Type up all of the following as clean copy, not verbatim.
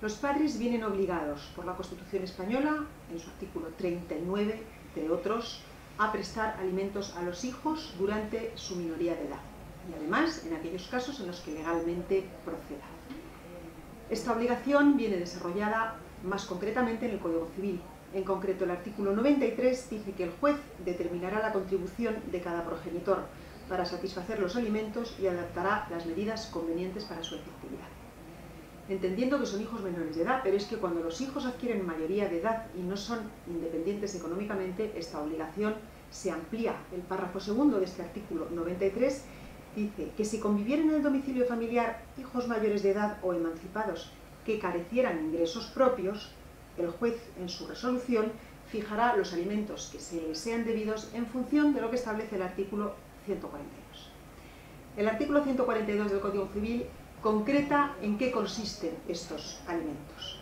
Los padres vienen obligados por la Constitución española, en su artículo 39, entre otros, a prestar alimentos a los hijos durante su minoría de edad y además en aquellos casos en los que legalmente proceda. Esta obligación viene desarrollada más concretamente en el Código Civil. En concreto, el artículo 93 dice que el juez determinará la contribución de cada progenitor para satisfacer los alimentos y adaptará las medidas convenientes para su efectividad. Entendiendo que son hijos menores de edad, pero es que cuando los hijos adquieren mayoría de edad y no son independientes económicamente, esta obligación se amplía. El párrafo segundo de este artículo 93 dice que si convivieran en el domicilio familiar hijos mayores de edad o emancipados que carecieran ingresos propios, el juez en su resolución fijará los alimentos que se les sean debidos en función de lo que establece el artículo 142. El artículo 142 del Código Civil concreta en qué consisten estos alimentos.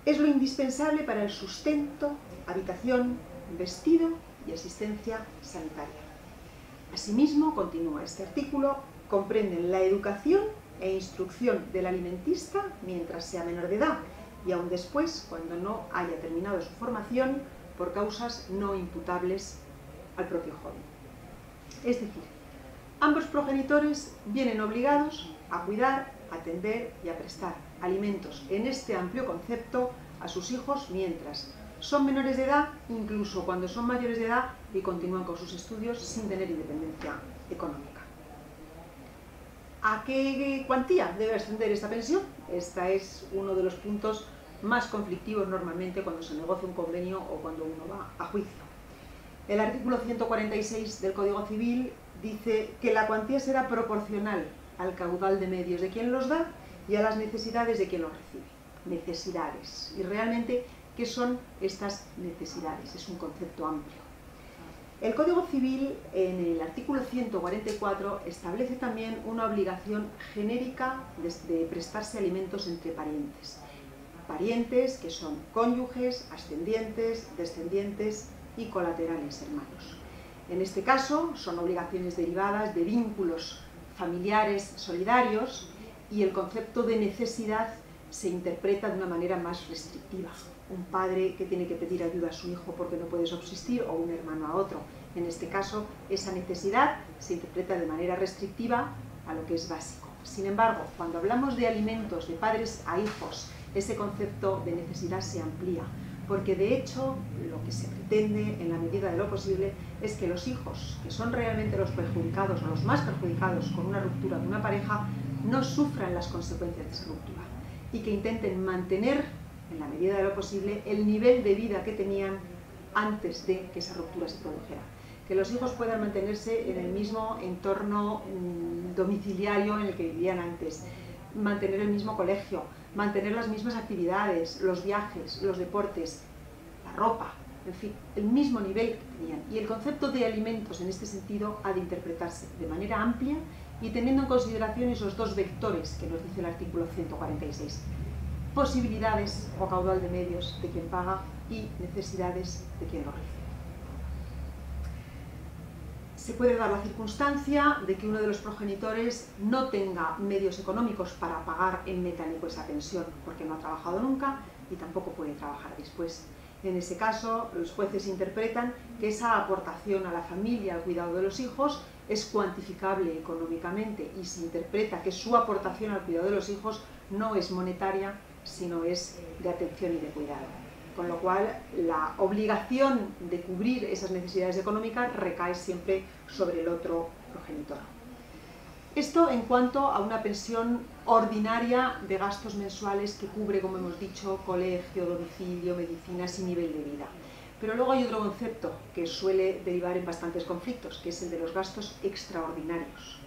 Es lo indispensable para el sustento, habitación, vestido y asistencia sanitaria. Asimismo, continúa este artículo, comprenden la educación e instrucción del alimentista mientras sea menor de edad y aún después, cuando no haya terminado su formación por causas no imputables al propio joven. Es decir, ambos progenitores vienen obligados a cuidar, atender y a prestar alimentos en este amplio concepto a sus hijos mientras son menores de edad, incluso cuando son mayores de edad y continúan con sus estudios sin tener independencia económica. ¿A qué cuantía debe ascender esta pensión? Este es uno de los puntos más conflictivos normalmente cuando se negocia un convenio o cuando uno va a juicio. El artículo 146 del Código Civil dice que la cuantía será proporcional al caudal de medios de quien los da y a las necesidades de quien los recibe. Necesidades. Y realmente, ¿qué son estas necesidades? Es un concepto amplio. El Código Civil, en el artículo 144, establece también una obligación genérica de prestarse alimentos entre parientes. Parientes que son cónyuges, ascendientes, descendientes y colaterales hermanos. En este caso, son obligaciones derivadas de vínculos familiares solidarios y el concepto de necesidad se interpreta de una manera más restrictiva. Un padre que tiene que pedir ayuda a su hijo porque no puede subsistir o un hermano a otro. En este caso, esa necesidad se interpreta de manera restrictiva a lo que es básico. Sin embargo, cuando hablamos de alimentos de padres a hijos, ese concepto de necesidad se amplía, porque de hecho lo que se pretende en la medida de lo posible es que los hijos, que son realmente los perjudicados o los más perjudicados con una ruptura de una pareja, no sufran las consecuencias de esa ruptura y que intenten mantener, en la medida de lo posible, el nivel de vida que tenían antes de que esa ruptura se produjera. Que los hijos puedan mantenerse en el mismo entorno domiciliario en el que vivían antes, mantener el mismo colegio, mantener las mismas actividades, los viajes, los deportes, la ropa, en fin, el mismo nivel que tenían. Y el concepto de alimentos en este sentido ha de interpretarse de manera amplia y teniendo en consideración esos dos vectores que nos dice el artículo 146. Posibilidades o caudal de medios de quien paga y necesidades de quien lo recibe. Se puede dar la circunstancia de que uno de los progenitores no tenga medios económicos para pagar en metálico esa pensión porque no ha trabajado nunca y tampoco puede trabajar después. En ese caso, los jueces interpretan que esa aportación a la familia al cuidado de los hijos es cuantificable económicamente y se interpreta que su aportación al cuidado de los hijos no es monetaria, sino es de atención y de cuidado. Con lo cual, la obligación de cubrir esas necesidades económicas recae siempre sobre el otro progenitor. Esto en cuanto a una pensión ordinaria de gastos mensuales que cubre, como hemos dicho, colegio, domicilio, medicinas y nivel de vida. Pero luego hay otro concepto que suele derivar en bastantes conflictos, que es el de los gastos extraordinarios.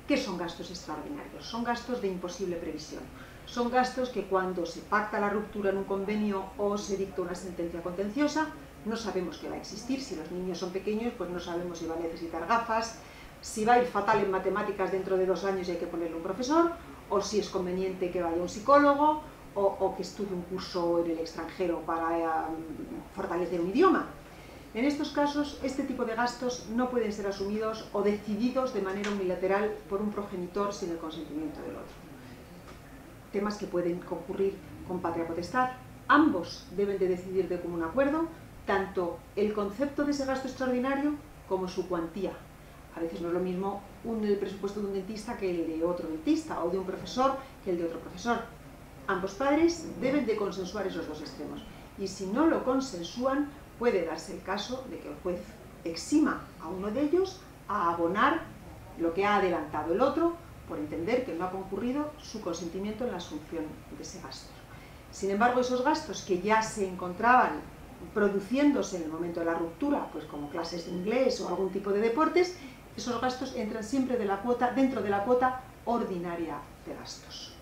¿Qué son gastos extraordinarios? Son gastos de imposible previsión. Son gastos que cuando se pacta la ruptura en un convenio o se dicta una sentencia contenciosa, no sabemos que va a existir. Si los niños son pequeños, pues no sabemos si va a necesitar gafas, si va a ir fatal en matemáticas dentro de 2 años y hay que ponerle un profesor, o si es conveniente que vaya un psicólogo, o que estudie un curso en el extranjero para fortalecer un idioma. En estos casos, este tipo de gastos no pueden ser asumidos o decididos de manera unilateral por un progenitor sin el consentimiento del otro. temas que pueden concurrir con patria potestad. Ambos deben de decidir de común acuerdo tanto el concepto de ese gasto extraordinario como su cuantía. A veces no es lo mismo el presupuesto de un dentista que el de otro dentista, o de un profesor que el de otro profesor. Ambos padres deben de consensuar esos dos extremos, y si no lo consensúan, puede darse el caso de que el juez exima a uno de ellos a abonar lo que ha adelantado el otro, por entender que no ha concurrido su consentimiento en la asunción de ese gasto. Sin embargo, esos gastos que ya se encontraban produciéndose en el momento de la ruptura, pues como clases de inglés o algún tipo de deportes, esos gastos entran siempre dentro de la cuota ordinaria de gastos.